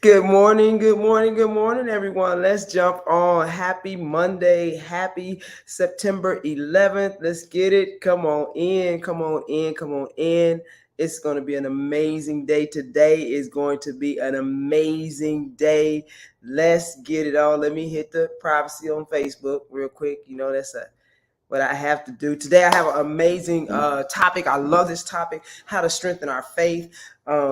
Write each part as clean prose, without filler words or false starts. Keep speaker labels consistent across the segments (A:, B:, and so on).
A: Good morning, good morning, good morning, everyone. Let's jump on. Happy Monday. Happy September 11th. Let's get it. Come on in, come on in, come on in. It's going to be an amazing day. Today is going to be an amazing day. Let's get it on. Let me hit the privacy on Facebook real quick. That's what I have to do. Today I have an amazing topic. I love this topic, how to strengthen our faith.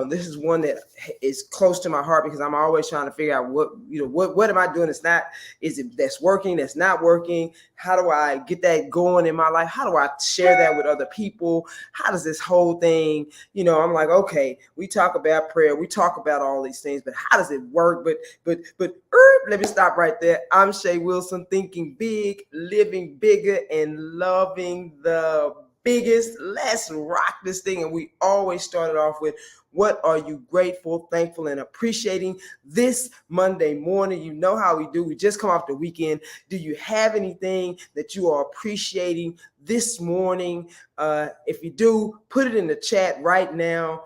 A: This is one that is close to my heart because I'm always trying to figure out what am I doing that's not, is it that's working, that's not working? How do I get that going in my life? How do I share that with other people? How does this whole thing, I'm like, okay, we talk about prayer, we talk about all these things, but how does it work? But let me stop right there. I'm Shay Wilson, thinking big, living bigger, and loving the biggest. Let's rock this thing. And we always started off with, what are you grateful, thankful, and appreciating this Monday morning? You know how we do. We just come off the weekend. Do you have anything that you are appreciating this morning? If you do, put it in the chat right now.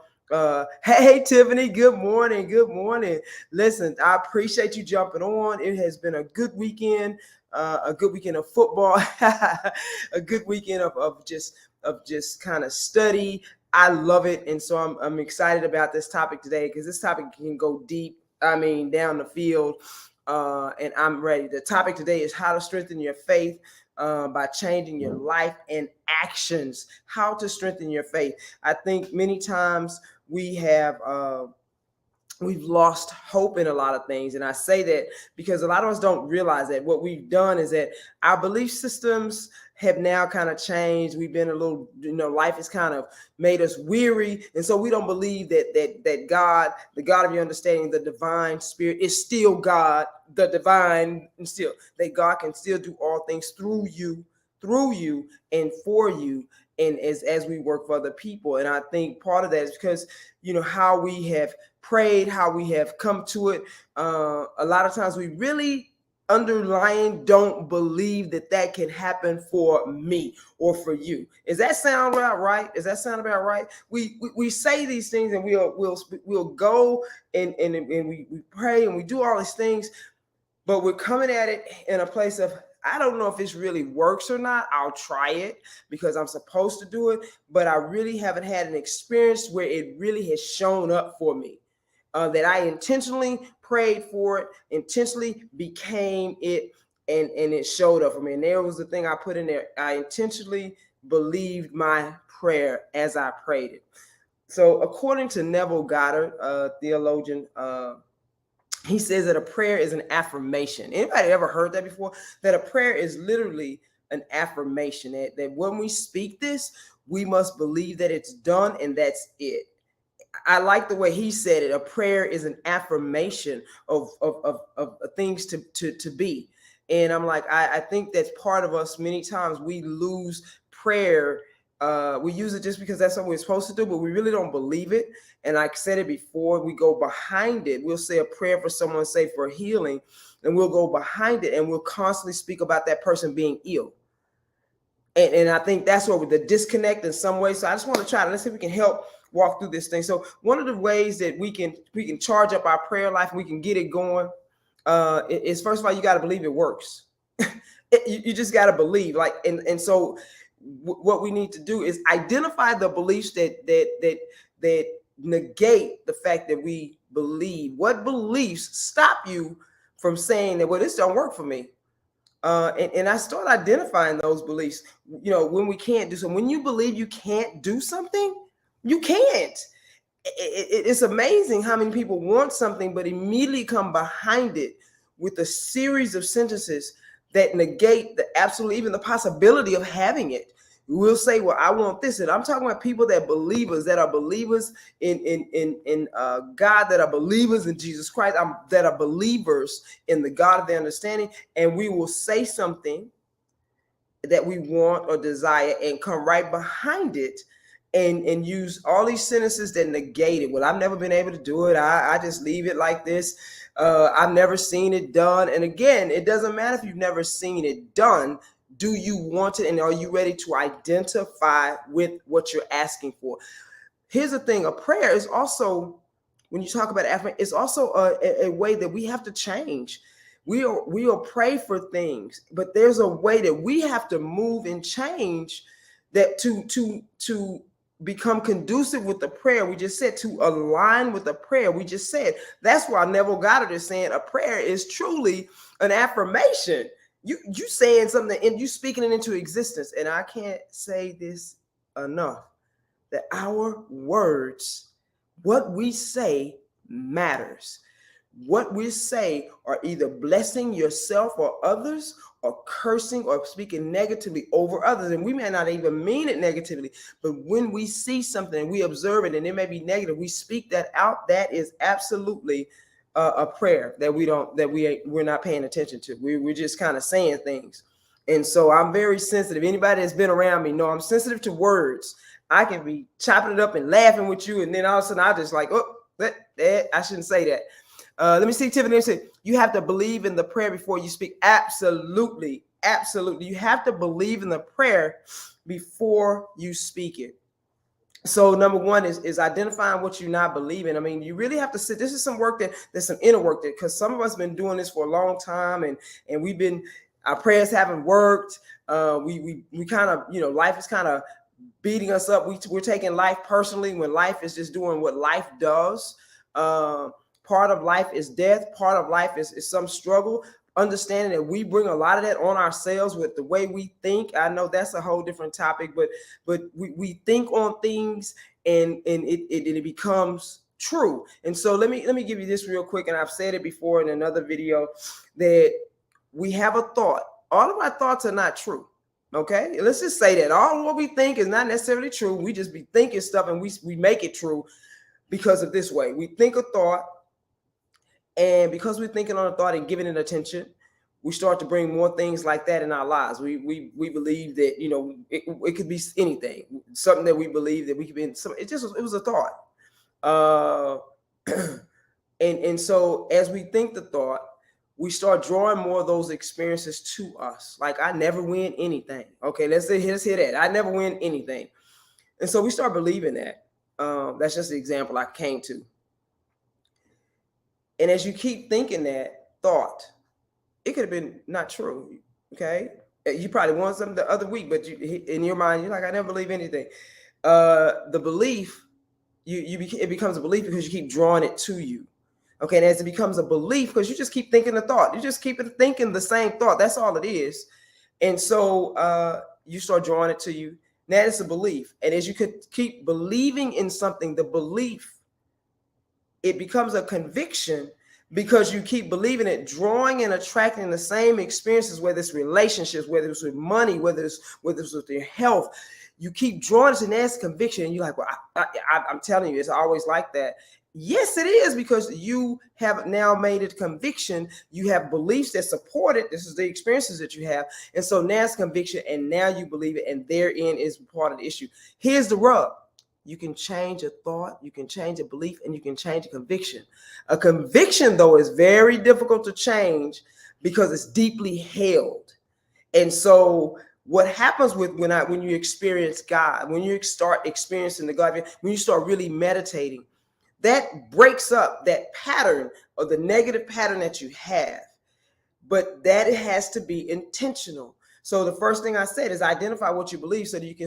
A: Hey Tiffany, good morning. Good morning. Listen, I appreciate you jumping on. It has been a good weekend, a good weekend of football, a good weekend of just kind of study. I love it, and so I'm excited about this topic today because this topic can go deep. I mean, down the field, and I'm ready. The topic today is how to strengthen your faith. By changing your life and actions, how to strengthen your faith. I think many times we've lost hope in a lot of things. And I say that because a lot of us don't realize that what we've done is that our belief systems have now kind of changed. We've been a little, life has kind of made us weary. And so we don't believe that God, the God of your understanding, the divine spirit is still God, the divine, and still that God can still do all things through you and for you. And as we work for other people. And I think part of that is because, how we have prayed, how we have come to it. A lot of times we really underlying don't believe that can happen for me or for you. Does that sound about right? Does that sound about right? We say these things and we'll go and we pray and we do all these things, but we're coming at it in a place of, I don't know if this really works or not. I'll try it because I'm supposed to do it, but I really haven't had an experience where it really has shown up for me. That I intentionally prayed for it, intentionally became it, and it showed up for me. And there was the thing I put in there. I intentionally believed my prayer as I prayed it. So according to Neville Goddard, theologian, he says that a prayer is an affirmation. Anybody ever heard that before? That a prayer is literally an affirmation. That when we speak this, we must believe that it's done and that's it. I like the way he said it. A prayer is an affirmation of things to be. And I'm like, I think that's part of us. Many times we lose prayer. We use it just because that's what we're supposed to do, but we really don't believe it. And I said it before, we go behind it. We'll say a prayer for someone, say for healing, and we'll go behind it and we'll constantly speak about that person being ill. And I think that's where the disconnect in some way. So I just want to try to, let's see if we can help walk through this thing. So one of the ways that we can charge up our prayer life and we can get it going is, first of all, you got to believe it works. You just got to believe, and so what we need to do is identify the beliefs that negate the fact that we believe. What beliefs stop you from saying that, well, this don't work for me? And I start identifying those beliefs, when we can't do so. When you believe you can't do something, you can't. It's amazing how many people want something, but immediately come behind it with a series of sentences that negate the absolute, even the possibility of having it. We'll say, well, I want this. And I'm talking about people that are believers in God, that are believers in Jesus Christ, that are believers in the God of their understanding. And we will say something that we want or desire and come right behind it and use all these sentences that negate it. Well, I've never been able to do it. I just leave it like this. I've never seen it done. And again, it doesn't matter if you've never seen it done. Do you want it? And are you ready to identify with what you're asking for? Here's the thing. A prayer is also when you talk about affirmation, it's also a way that we have to change. We'll pray for things, but there's a way that we have to move and change that to become conducive with the prayer we just said, to align with the prayer we just said. That's why Neville Goddard is saying a prayer is truly an affirmation. You saying something and you speaking it into existence. And I can't say this enough, that our words, what we say, matters. What we say are either blessing yourself or others, or cursing or speaking negatively over others. And we may not even mean it negatively, but when we see something and we observe it and it may be negative, we speak that out. That is absolutely a prayer that we're not paying attention to. We're just kind of saying things. And so I'm very sensitive. Anybody that's been around me know I'm sensitive to words. I can be chopping it up and laughing with you, and then all of a sudden I just like, oh, that I shouldn't say that. Let me see, Tiffany said, you have to believe in the prayer before you speak. Absolutely. Absolutely. You have to believe in the prayer before you speak it. So number one is identifying what you're not believing. I mean, you really have to sit. This is some work there's some inner work there, because some of us have been doing this for a long time, and our prayers haven't worked. We kind of, life is kind of beating us up. We're taking life personally when life is just doing what life does. Part of life is death. Part of life is some struggle. Understanding that we bring a lot of that on ourselves with the way we think. I know that's a whole different topic, but we think on things and it becomes true. And so let me give you this real quick. And I've said it before in another video, that we have a thought. All of our thoughts are not true. Okay, let's just say that all of what we think is not necessarily true. We just be thinking stuff and we make it true because of this way. We think a thought. And because we're thinking on a thought and giving it attention, we start to bring more things like that in our lives. We believe that, it could be anything, something that we believe that we could be in. It was a thought. And so as we think the thought, we start drawing more of those experiences to us. Like, I never win anything. Okay, let's hear that. I never win anything. And so we start believing that. That's just the example I came to. And as you keep thinking that thought, it could have been not true. Okay, you probably won something the other week, but in your mind, you're like, I never believe anything. The belief, it becomes a belief because you keep drawing it to you. Okay, and as it becomes a belief, because you just keep thinking the thought, you just keep thinking the same thought. That's all it is. And so you start drawing it to you. Now it's a belief, and as you could keep believing in something, the belief, it becomes a conviction, because you keep believing it, drawing and attracting the same experiences, whether it's relationships, whether it's with money, whether it's with your health. You keep drawing it, and that's conviction. And you're like, well, I'm telling you, it's always like that. Yes, it is, because you have now made it conviction. You have beliefs that support it. This is the experiences that you have. And so now it's conviction, and now you believe it, and therein is part of the issue. Here's the rub. You can change a thought, you can change a belief, and you can change a conviction. A conviction, though, is very difficult to change because it's deeply held. And so what happens when you experience God, when you start experiencing the God, when you start really meditating, that breaks up that pattern, or the negative pattern that you have. But that it has to be intentional. So the first thing I said is identify what you believe, so that we can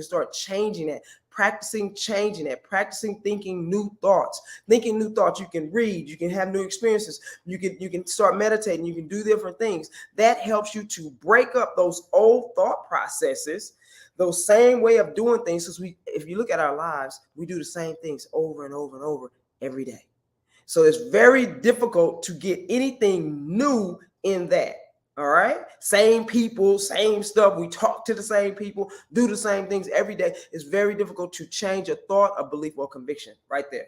A: start changing that, practicing changing that, practicing thinking new thoughts. Thinking new thoughts, you can read, you can have new experiences, you can start meditating, you can do different things. That helps you to break up those old thought processes, those same way of doing things. Because if you look at our lives, we do the same things over and over and over every day. So it's very difficult to get anything new in that. All right. Same people, same stuff. We talk to the same people, do the same things every day. It's very difficult to change a thought, a belief, or conviction right there.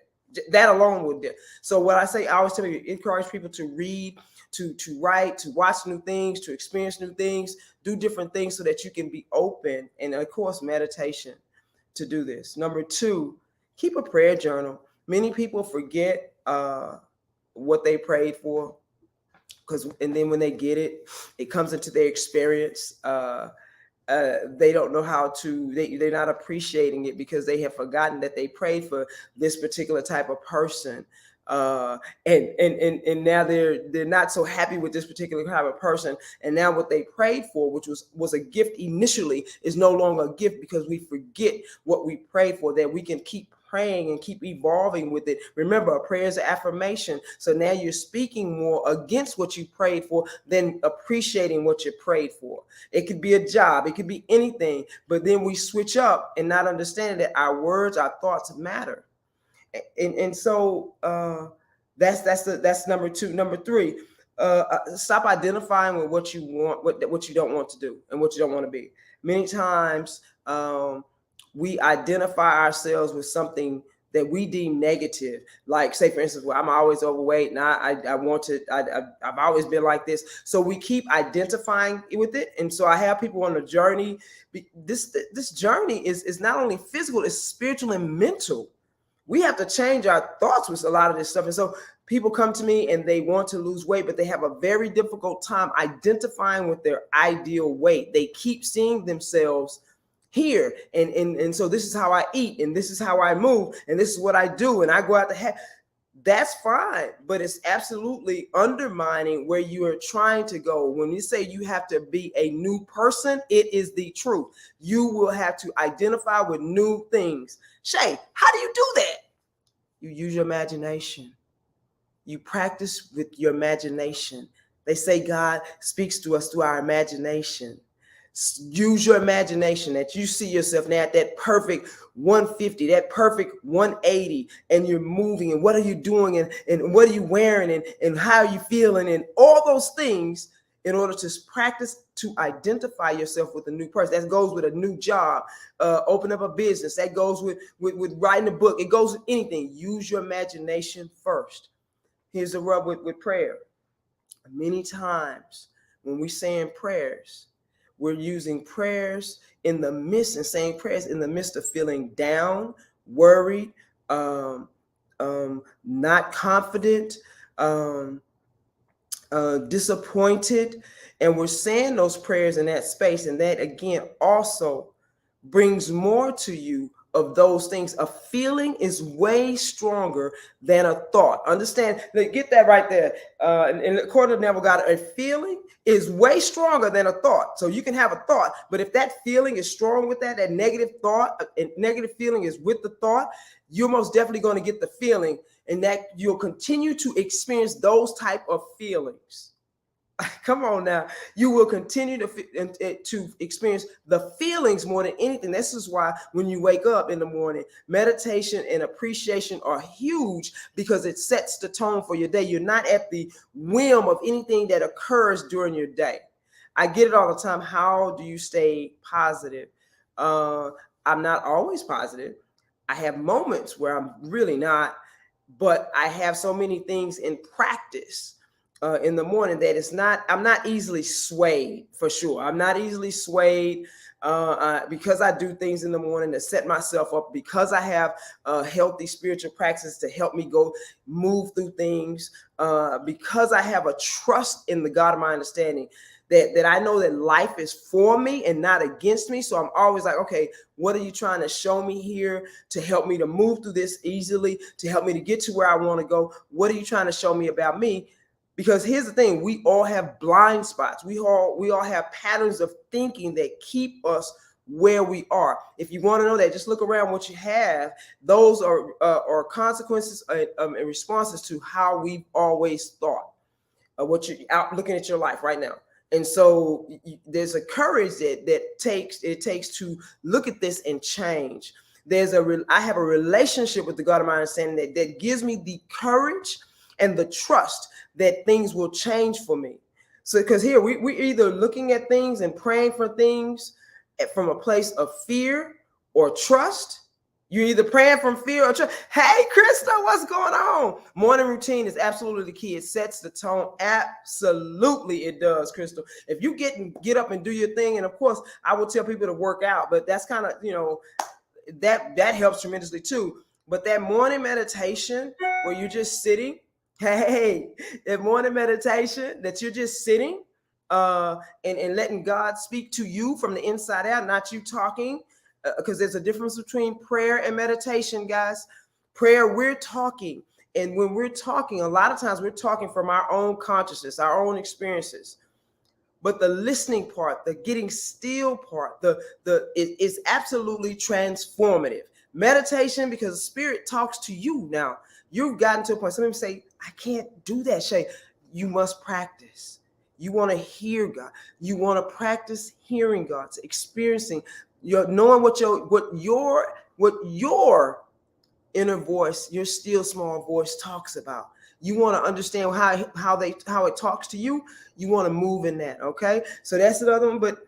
A: That alone would do. So what I say, I always tell you, encourage people to read, to write, to watch new things, to experience new things, do different things, so that you can be open. And of course, meditation to do this. Number 2, keep a prayer journal. Many people forget what they prayed for. And then when they get it, it comes into their experience. they don't know how to, they're not appreciating it because they have forgotten that they prayed for this particular type of person. And now they're not so happy with this particular type of person. And now what they prayed for, which was a gift initially, is no longer a gift because we forget what we prayed for, that we can keep praying and keep evolving with it. Remember, a prayer is an affirmation. So now you're speaking more against what you prayed for than appreciating what you prayed for. It could be a job, it could be anything, but then we switch up and not understanding that our words, our thoughts matter. And so that's number two. Number three, stop identifying with what you want, what you don't want to do, and what you don't want to be. Many times we identify ourselves with something that we deem negative. Like, say for instance, well, I'm always overweight and I've always been like this. So we keep identifying with it. And so I have people on a journey. This journey is not only physical, it's spiritual and mental. We have to change our thoughts with a lot of this stuff. And so people come to me and they want to lose weight, but they have a very difficult time identifying with their ideal weight. They keep seeing themselves here. And so this is how I eat, and this is how I move, and this is what I do, and I go out to have. That's fine, but it's absolutely undermining where you are trying to go. When you say you have to be a new person, it is the truth. You will have to identify with new things. Shay, how do you do that? You use your imagination. You practice with your imagination. They say God speaks to us through our imagination. Use your imagination, that you see yourself now at that perfect 150, that perfect 180, and you're moving, and what are you doing, and what are you wearing, and how are you feeling, and all those things, in order to practice to identify yourself with a new person. That goes with a new job, open up a business. That goes with writing a book. It goes with anything. Use your imagination first. Here's the rub with prayer. Many times when we saying prayers, we're using prayers in the midst and saying prayers in the midst of feeling down, worried, not confident, disappointed. And we're saying those prayers in that space. And that, again, also brings more to you of those things. A feeling is way stronger than a thought. Understand? Get that right there. In the court of Neville, God, a feeling is way stronger than a thought. So you can have a thought, but if that feeling is strong with that negative thought, and negative feeling is with the thought, you're most definitely going to get the feeling, and that you'll continue to experience those type of feelings. Come on now. You will continue to experience the feelings more than anything. This is why when you wake up in the morning, meditation and appreciation are huge, because it sets the tone for your day. You're not at the whim of anything that occurs during your day. I get it all the time. How do you stay positive? I'm not always positive. I have moments where I'm really not, but I have so many things in practice in the morning that I'm not easily swayed, for sure. I'm not easily swayed because I do things in the morning to set myself up, because I have healthy spiritual practices to help me move through things, because I have a trust in the God of my understanding, that I know that life is for me and not against me. So I'm always like, okay, what are you trying to show me here to help me to move through this easily, to help me to get to where I want to go? What are you trying to show me about me? Because here's the thing, we all have blind spots. We all have patterns of thinking that keep us where we are. If you want to know that, just look around what you have. Those are consequences and responses to how we've always thought. What you're out looking at your life right now. And so there's a courage that takes to look at this and change. I have a relationship with the God of my understanding that gives me the courage and the trust that things will change for me. So, because here we're either looking at things and praying for things from a place of fear or trust. You're either praying from fear or trust. Hey, Krista, what's going on? Morning routine is absolutely the key. It sets the tone. Absolutely, it does, Crystal. If you get up and do your thing, and of course, I will tell people to work out, but that's kind of, that helps tremendously too. But that morning meditation where you're just sitting, that morning meditation that you're just sitting and letting God speak to you from the inside out, not you talking, because there's a difference between prayer and meditation, guys. Prayer, we're talking. And when we're talking, a lot of times we're talking from our own consciousness, our own experiences. But the listening part, the getting still part, it is absolutely transformative. Meditation, because the Spirit talks to you now. You've gotten to a point. Some people say, I can't do that, Shay. You must practice. You want to hear God. You want to practice hearing God, experiencing, knowing what your inner voice, your still small voice talks about. You want to understand how it talks to you. You want to move in that. Okay. So that's another one. But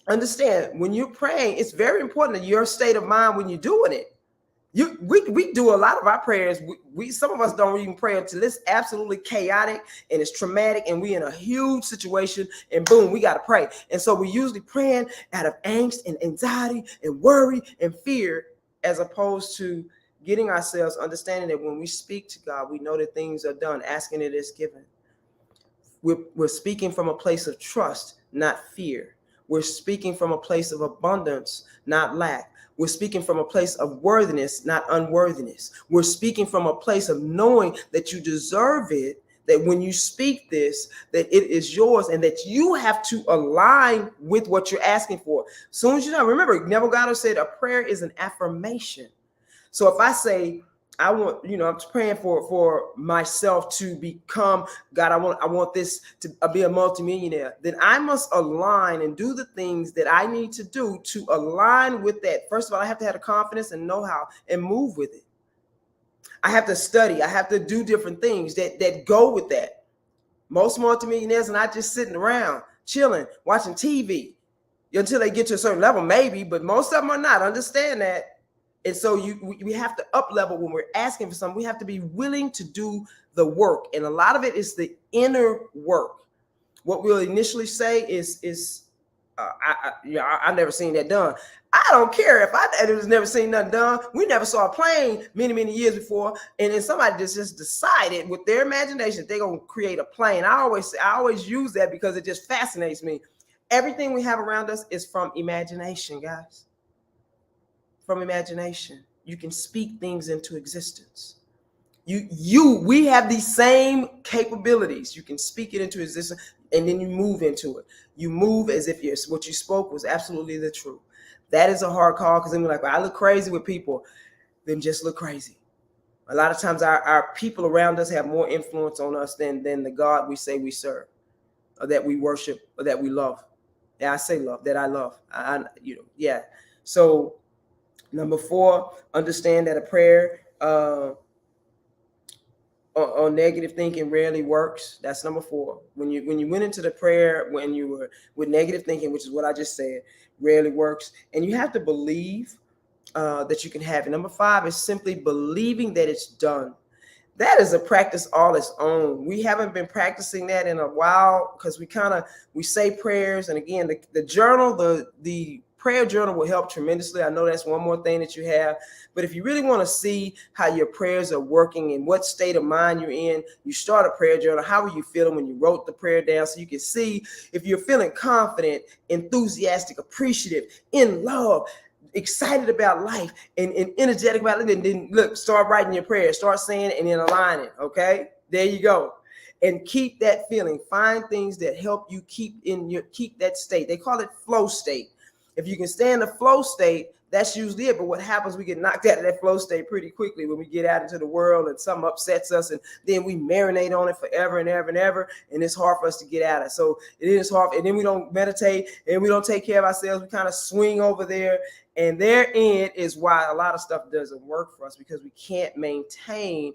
A: understand, when you're praying, it's very important that your state of mind when you're doing it. We do a lot of our prayers. We some of us don't even pray until it's absolutely chaotic and it's traumatic and we in a huge situation and boom, we got to pray. And so we usually praying out of angst and anxiety and worry and fear, as opposed to getting ourselves understanding that when we speak to God, we know that things are done. Asking it is given. We're speaking from a place of trust, not fear. We're speaking from a place of abundance, not lack. We're speaking from a place of worthiness, not unworthiness. We're speaking from a place of knowing that you deserve it, that when you speak this, that it is yours and that you have to align with what you're asking for. As soon as you know, remember, Neville Goddard said a prayer is an affirmation. So if I say, I want, I'm praying for myself to become, God, I want this to be a multimillionaire, then I must align and do the things that I need to do to align with that. First of all, I have to have the confidence and know-how and move with it. I have to study. I have to do different things that go with that. Most multimillionaires are not just sitting around, chilling, watching TV until they get to a certain level, maybe, but most of them are not. Understand that. And so we have to up level when we're asking for something. We have to be willing to do the work. And a lot of it is the inner work. What we'll initially say is I've never seen that done. I don't care if I was never seen nothing done. We never saw a plane many years before. And then somebody just decided with their imagination, they're going to create a plane. I always use that because it just fascinates me. Everything we have around us is from imagination, guys. From imagination. You can speak things into existence. We have these same capabilities. You can speak it into existence and then you move into it. You move as if what you spoke was absolutely the truth. That is a hard call, because then we're like, well, I look crazy with people. Then just look crazy. A lot of times our people around us have more influence on us than the God we say we serve, or that we worship, or that we love. Yeah, I say love, that I love. Yeah. So number 4, understand that a prayer on negative thinking rarely works. That's number 4. When you went into the prayer, when you were with negative thinking, which is what I just said, rarely works. And you have to believe that you can have it. Number 5 is simply believing that it's done. That is a practice all its own. We haven't been practicing that in a while because we say prayers. And again, the journal, the prayer journal will help tremendously. I know that's one more thing that you have. But if you really want to see how your prayers are working and what state of mind you're in, you start a prayer journal. How were you feeling when you wrote the prayer down? So you can see if you're feeling confident, enthusiastic, appreciative, in love, excited about life, and energetic about it. And then look, start writing your prayers, start saying it, and then align it. Okay, there you go. And keep that feeling. Find things that help you keep that state. They call it flow state. If you can stay in the flow state, that's usually it. But what happens, we get knocked out of that flow state pretty quickly when we get out into the world and something upsets us, and then we marinate on it forever and ever and ever, and it's hard for us to get out of it. So it is hard, and then we don't meditate and we don't take care of ourselves. We kind of swing over there, and therein is why a lot of stuff doesn't work for us, because we can't maintain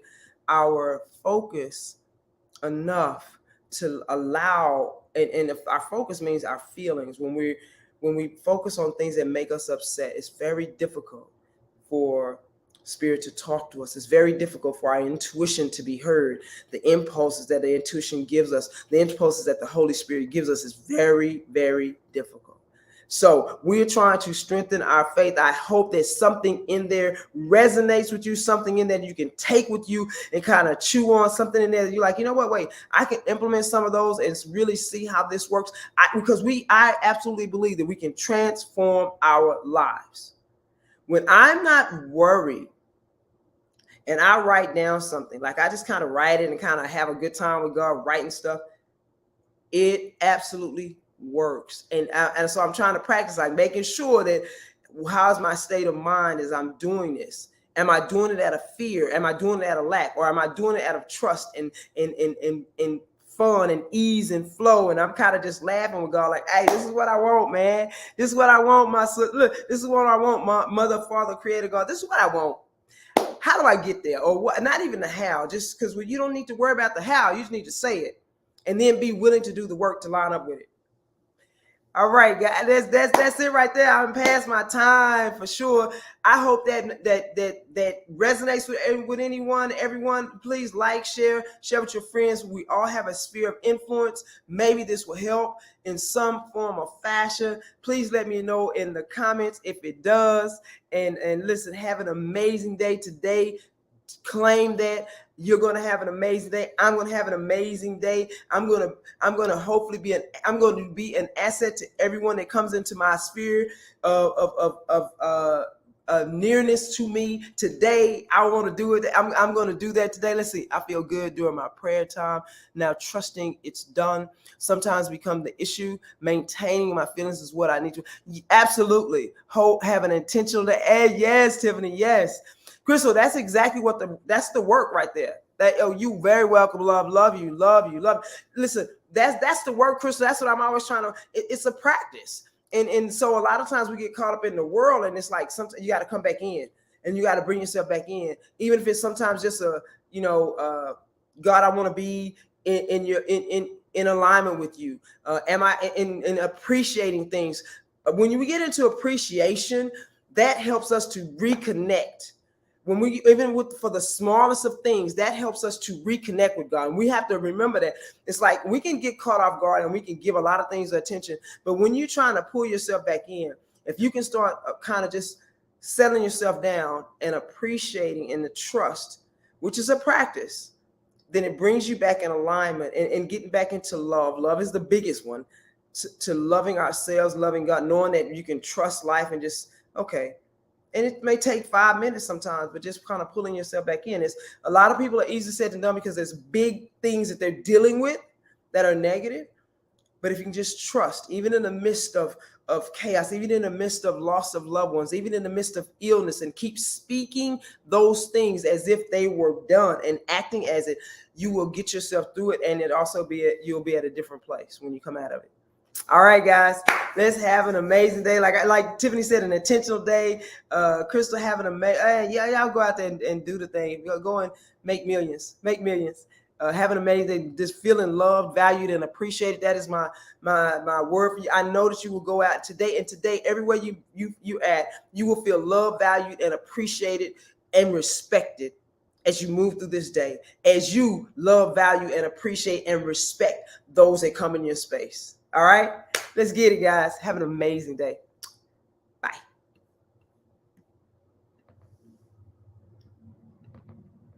A: our focus enough to allow, and if our focus means our feelings, when we focus on things that make us upset, it's very difficult for Spirit to talk to us. It's very difficult for our intuition to be heard. The impulses that the intuition gives us, the impulses that the Holy Spirit gives us, is very, very difficult. So we're trying to strengthen our faith. I hope that something in there resonates with you, something in there that you can take with you and kind of chew on, something in there that you're like, you know what, wait, I can implement some of those and really see how this works. I absolutely believe that we can transform our lives. When I'm not worried and I write down something, like I just kind of write it and kind of have a good time with God writing stuff, it absolutely works. And so I'm trying to practice, like making sure that how's my state of mind as I'm doing this. Am I doing it out of fear? Am I doing it out of lack? Or am I doing it out of trust and fun and ease and flow? And I'm kind of just laughing with God, like, hey, this is what I want, man. This is what I want, my son. Look, this is what I want, my mother, father, creator, God. This is what I want. How do I get there? Or what? Not even the how, just because you don't need to worry about the how. You just need to say it and then be willing to do the work to line up with it. All right, guys, that's it right there. I'm past my time for sure. I hope that resonates with anyone. Everyone, please like, share with your friends. We all have a sphere of influence. Maybe this will help in some form or fashion. Please let me know in the comments if it does. And listen, have an amazing day today. Claim that you're going to have an amazing day. I'm going to have an amazing day. I'm going to hopefully be an asset to everyone that comes into my sphere of nearness to me today. I want to do it. I'm going to do that today. Let's see. I feel good during my prayer time. Now trusting it's done sometimes become the issue. Maintaining my feelings is what I need to. Absolutely. Have an intentional day. Yes, Tiffany. Yes. Crystal, that's exactly that's the work right there. You very welcome, love you. Listen, that's the work, Crystal. That's what I'm always trying to. It's a practice, and so a lot of times we get caught up in the world, and it's like sometimes you got to come back in, and you got to bring yourself back in, even if it's sometimes just God, I want to be in alignment with you. Am I in appreciating things? When we get into appreciation, that helps us to reconnect. When we for the smallest of things, that helps us to reconnect with God. And we have to remember that it's like we can get caught off guard and we can give a lot of things attention. But when you're trying to pull yourself back in, if you can start kind of just settling yourself down and appreciating in the trust, which is a practice, then it brings you back in alignment and getting back into love. Love is the biggest one, to loving ourselves, loving God, knowing that you can trust life and just, okay. And it may take 5 minutes sometimes, but just kind of pulling yourself back in. It's a lot of people are easy said than done because there's big things that they're dealing with that are negative. But if you can just trust, even in the midst of chaos, even in the midst of loss of loved ones, even in the midst of illness, and keep speaking those things as if they were done and acting as it, you will get yourself through it. And you'll be at a different place when you come out of it. All right, guys, let's have an amazing day. Like Tiffany said, an intentional day. Crystal, have an amazing. Y'all go out there and do the thing. Go and make millions. Have an amazing day. Just feeling loved, valued, and appreciated. That is my word for you. I know that you will go out today, and today, everywhere you at, you will feel loved, valued, and appreciated and respected as you move through this day. As you love, value, and appreciate and respect those that come in your space. All right, let's get it, guys. Have an amazing day.